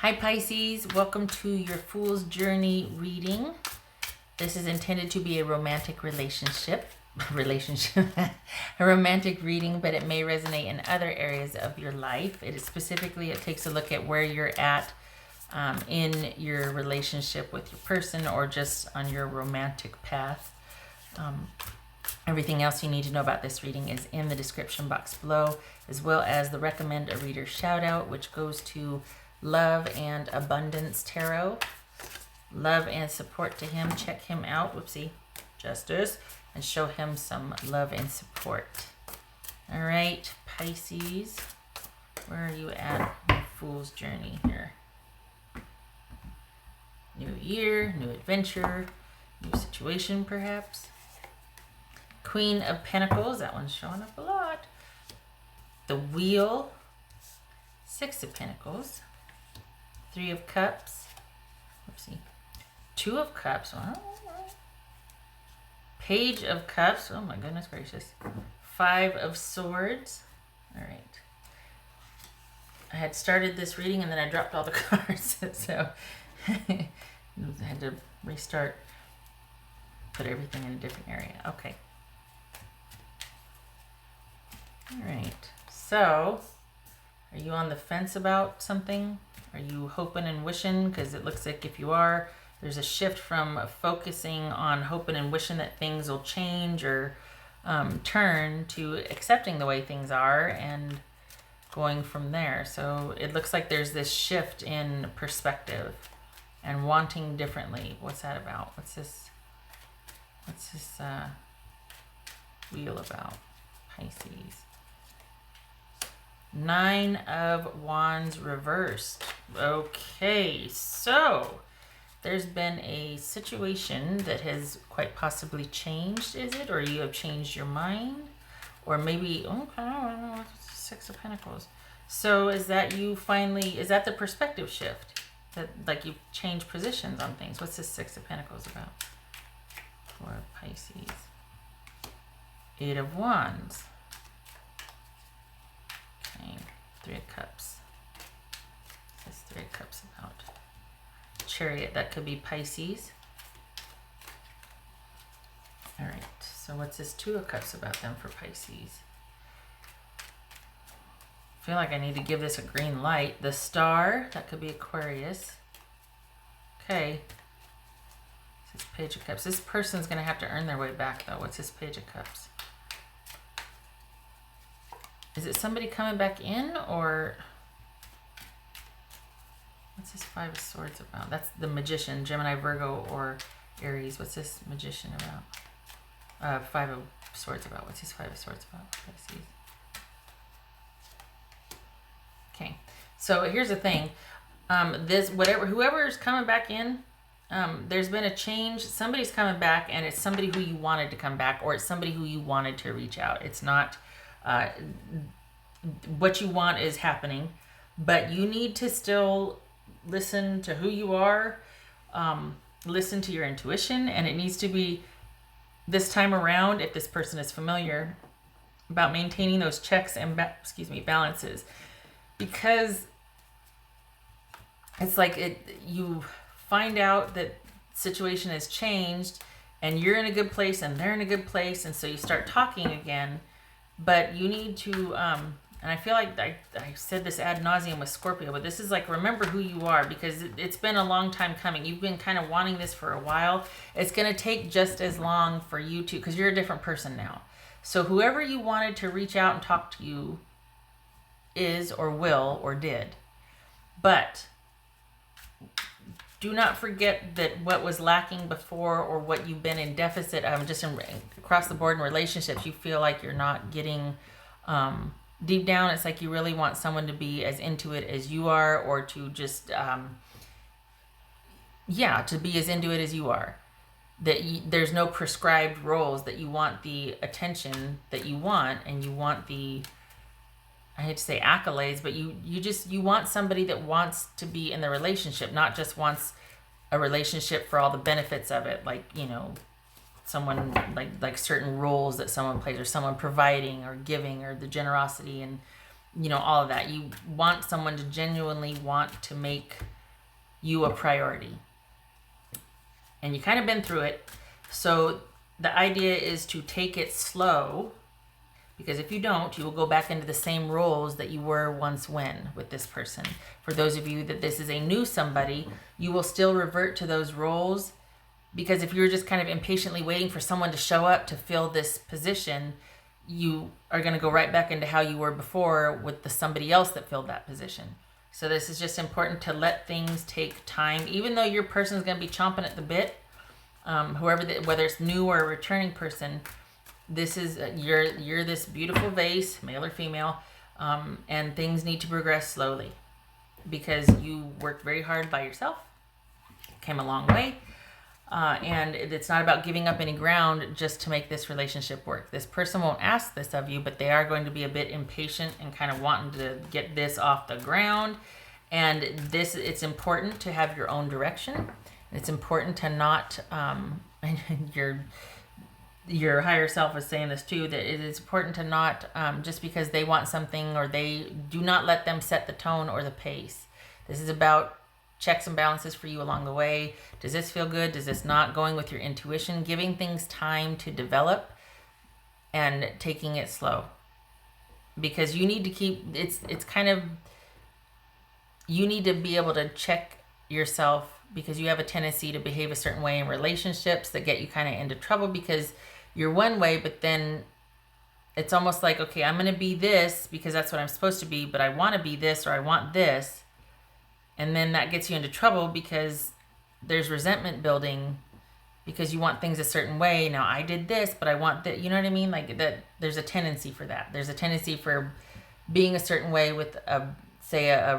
Hi Pisces, welcome to your Fool's Journey reading. This is intended to be a romantic relationship, a romantic reading, but it may resonate in other areas of your life. It takes a look at where you're at in your relationship with your person or just on your romantic path. Everything else you need to know about this reading is in the description box below, as well as the recommend a reader shout out, which goes to Love and Abundance Tarot. Love and support to him. Check him out. Whoopsie. Justice. And show him some love and support. All right, Pisces. Where are you at in your Fool's Journey here? New year, new adventure, new situation perhaps. Queen of Pentacles. That one's showing up a lot. The Wheel. Six of Pentacles. Three of Cups. Oopsie. Two of Cups. Page of Cups. Oh my goodness gracious. Five of Swords. All right. I had started this reading and then I dropped all the cards. So I had to restart. Put everything in a different area. Okay. All right. So, are you on the fence about something? Are you hoping and wishing? Because it looks like if you are, there's a shift from focusing on hoping and wishing that things will change or turn to accepting the way things are and going from there. So it looks like there's this shift in perspective and wanting differently. What's that about? What's this wheel about? Pisces. Nine of Wands reversed. Okay, so there's been a situation that has quite possibly changed, is it? Or you have changed your mind? Or maybe, okay, Six of Pentacles. So is that is that the perspective shift? That like you change positions on things? What's this Six of Pentacles about? For Pisces. Eight of Wands. Okay, Three of Cups. What's Three of Cups about? Chariot, that could be Pisces. All right, so what's this Two of Cups about them for Pisces? I feel like I need to give this a green light. The Star, that could be Aquarius. Okay. This is Page of Cups. This person's going to have to earn their way back, though. What's this Page of Cups? Is it somebody coming back in, or what's this Five of Swords about? That's the Magician, Gemini, Virgo, or Aries. What's this Magician about? Five of Swords about. What's this Five of Swords about? Pisces. Okay, so here's the thing. Whoever is coming back in, there's been a change. Somebody's coming back, and it's somebody who you wanted to come back, or it's somebody who you wanted to reach out. It's not what you want is happening, but you need to still listen to who you are, listen to your intuition, and it needs to be this time around, if this person is familiar, about maintaining those checks and balances, because it's like you find out that situation has changed and you're in a good place and they're in a good place, and so you start talking again. But you need to, and I feel like I said this ad nauseum with Scorpio, but this is like, remember who you are, because it's been a long time coming. You've been kind of wanting this for a while. It's going to take just as long for you to, because you're a different person now. So whoever you wanted to reach out and talk to you is, or will, or did. But do not forget that what was lacking before, or what you've been in deficit of, just across the board in relationships, you feel like you're not getting, deep down, it's like you really want someone to be as into it as you are, or to just, to be as into it as you are. There's no prescribed roles, that you want the attention that you want, and you want the, I hate to say accolades, but you want somebody that wants to be in the relationship, not just wants a relationship for all the benefits of it, like, someone like certain roles that someone plays, or someone providing or giving, or the generosity and all of that. You want someone to genuinely want to make you a priority. And you kind of been through it. So the idea is to take it slow, because if you don't, you will go back into the same roles that you were once when with this person. For those of you that this is a new somebody, you will still revert to those roles, because if you're just kind of impatiently waiting for someone to show up to fill this position, you are going to go right back into how you were before with the somebody else that filled that position. So this is just important to let things take time, even though your person is going to be chomping at the bit. Whether it's new or a returning person, this is you're this beautiful vase, male or female, and things need to progress slowly, because you worked very hard by yourself, came a long way, and it's not about giving up any ground just to make this relationship work. This person won't ask this of you, but they are going to be a bit impatient and kind of wanting to get this off the ground. And it's important to have your own direction. It's important to not, your higher self is saying this too, that it is important to not, just because they want something, or do not let them set the tone or the pace. This is about checks and balances for you along the way. Does this feel good? Does this not? Going with your intuition, giving things time to develop, and taking it slow. Because you need to keep, it's kind of, you need to be able to check yourself, because you have a tendency to behave a certain way in relationships that get you kind of into trouble, because you're one way, but then it's almost like, okay, I'm going to be this because that's what I'm supposed to be, but I want to be this, or I want this. And then that gets you into trouble, because there's resentment building, because you want things a certain way. Now I did this, but I want that, you know what I mean? Like that, there's a tendency for that. There's a tendency for being a certain way with a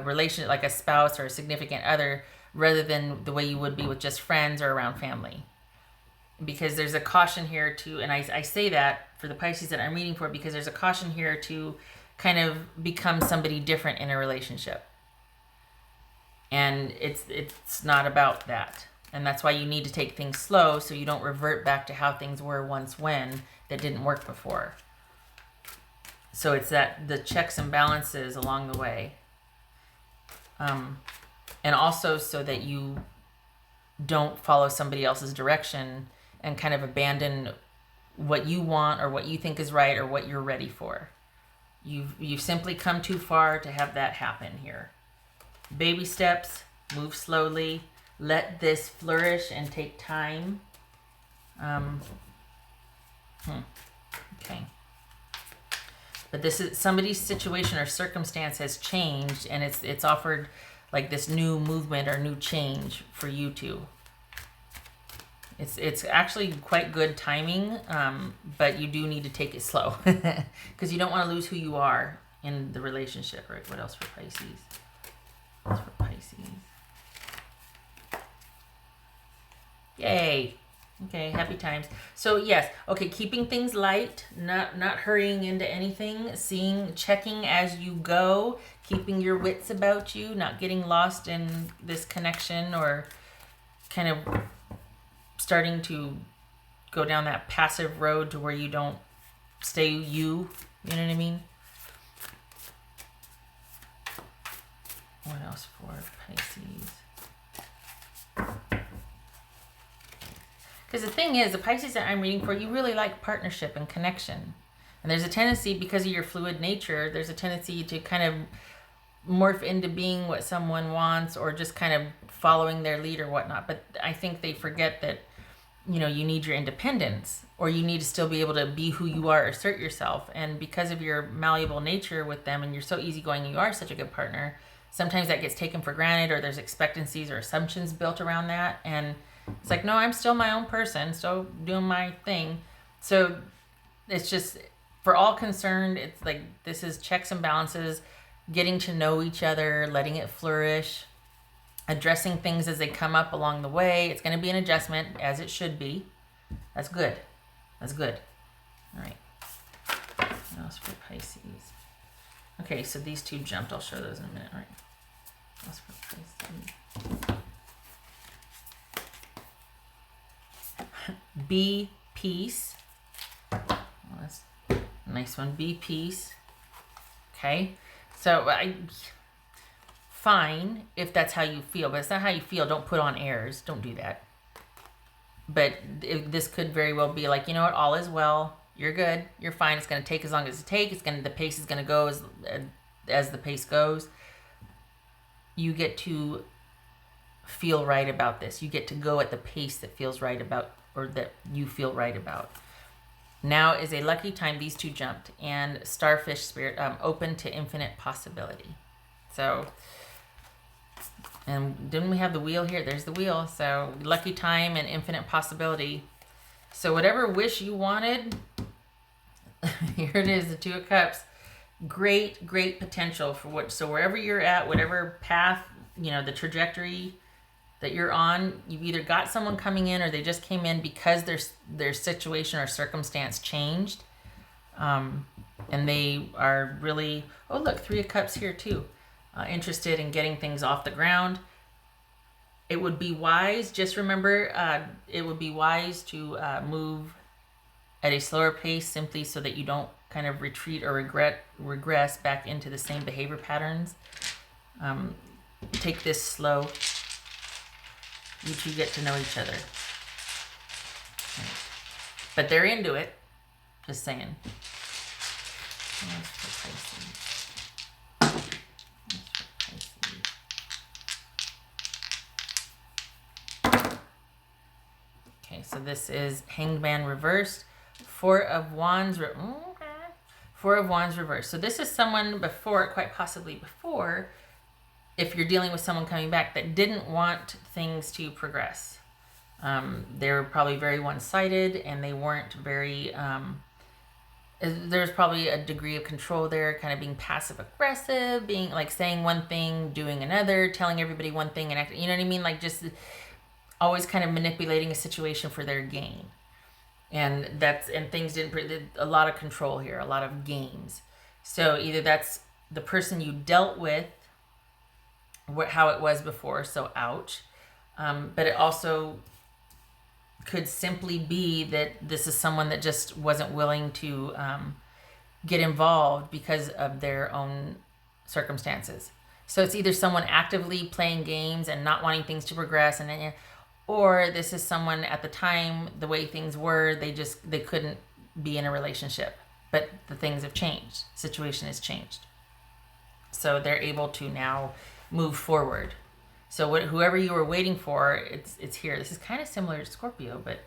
relation, like a spouse or a significant other, rather than the way you would be with just friends or around family. Because there's a caution here to, and I say that for the Pisces that I'm reading for, because there's a caution here to kind of become somebody different in a relationship. And it's not about that. And that's why you need to take things slow, so you don't revert back to how things were once when that didn't work before. So it's that the checks and balances along the way. And also so that you don't follow somebody else's direction and kind of abandon what you want or what you think is right or what you're ready for. You've simply come too far to have that happen here. Baby steps, move slowly, let this flourish and take time. Okay. But this is somebody's situation or circumstance has changed, and it's offered like this new movement or new change for you two. It's actually quite good timing, but you do need to take it slow because you don't want to lose who you are in the relationship. Right? What else for Pisces? What's for Pisces? Yay. Okay, happy times. So yes, okay, keeping things light, not hurrying into anything, checking as you go, keeping your wits about you, not getting lost in this connection or kind of starting to go down that passive road to where you don't stay you know what I mean? What else for Pisces? Because the thing is, the Pisces that I'm reading for, you really like partnership and connection. And there's a tendency, because of your fluid nature, there's a tendency to kind of morph into being what someone wants or just kind of following their lead or whatnot. But I think they forget that, you know, you need your independence, or you need to still be able to be who you are, assert yourself. And because of your malleable nature with them, and you're so easygoing, you are such a good partner, sometimes that gets taken for granted, or there's expectancies or assumptions built around that. And it's like, no, I'm still my own person, still doing my thing. So it's just, for all concerned, it's like, this is checks and balances, getting to know each other, letting it flourish, addressing things as they come up along the way. It's going to be an adjustment, as it should be. That's good. That's good. All right. What else for Pisces? Okay, so these two jumped. I'll show those in a minute. All right. What else for Pisces? Be peace. Well, that's a nice one. Be peace. Okay. So fine if that's how you feel, but it's not how you feel. Don't put on airs. Don't do that. But this could very well be like, you know what, all is well. You're good. You're fine. It's going to take as long as it takes. The pace is going to go as the pace goes. You get to feel right about this. You get to go at the pace that feels right about, or that you feel right about. Now is a lucky time. These two jumped, and starfish spirit, open to infinite possibility. So, and didn't we have the wheel here? There's the wheel. So lucky time and infinite possibility. So whatever wish you wanted, here it is, the Two of Cups. Great, great potential for what. So wherever you're at, whatever path, you know, the trajectory that you're on, you've either got someone coming in or they just came in because their situation or circumstance changed. And they are really, oh look, Three of Cups here too. Interested in getting things off the ground. It would be wise, just remember, it would be wise to move at a slower pace, simply so that you don't kind of retreat or regress back into the same behavior patterns. Take this slow. You two get to know each other. But they're into it. Just saying. Okay, so this is Hanged Man reversed. Four of Wands reversed. So this is someone before, quite possibly before, if you're dealing with someone coming back that didn't want things to progress. They were probably very one-sided, and they weren't very, there's probably a degree of control there, kind of being passive-aggressive, being like saying one thing, doing another, telling everybody one thing, and acting, you know what I mean? Like just always kind of manipulating a situation for their gain. And things didn't, a lot of control here, a lot of games. So either that's the person you dealt with, how it was before, so ouch. But it also could simply be that this is someone that just wasn't willing to get involved because of their own circumstances. So it's either someone actively playing games and not wanting things to progress, and then, or this is someone at the time, the way things were, they couldn't be in a relationship, but the things have changed. Situation has changed. So they're able to now move forward. So whoever you were waiting for, it's here. This is kind of similar to Scorpio, but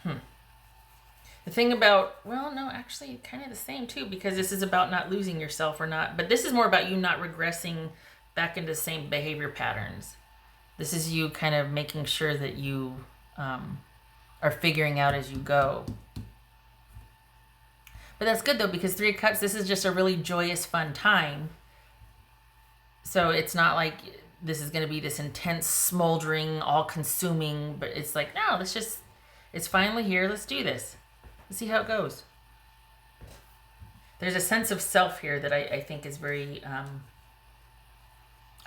the thing about, well, no, actually kind of the same too, because this is about not losing yourself or not, but this is more about you not regressing back into the same behavior patterns. This is you kind of making sure that you are figuring out as you go. But that's good though, because Three of Cups, this is just a really joyous, fun time. So it's not like this is going to be this intense, smoldering, all-consuming, but it's like, no, it's finally here. Let's do this. Let's see how it goes. There's a sense of self here that I think is very,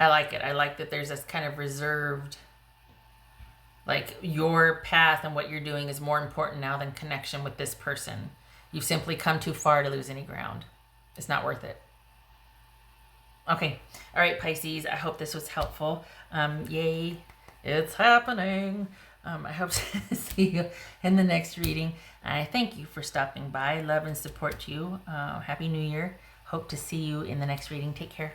I like it. I like that there's this kind of reserved, like your path and what you're doing is more important now than connection with this person. You've simply come too far to lose any ground. It's not worth it. Okay. All right, Pisces. I hope this was helpful. Yay. It's happening. I hope to see you in the next reading. I thank you for stopping by. Love and support you. Happy New Year. Hope to see you in the next reading. Take care.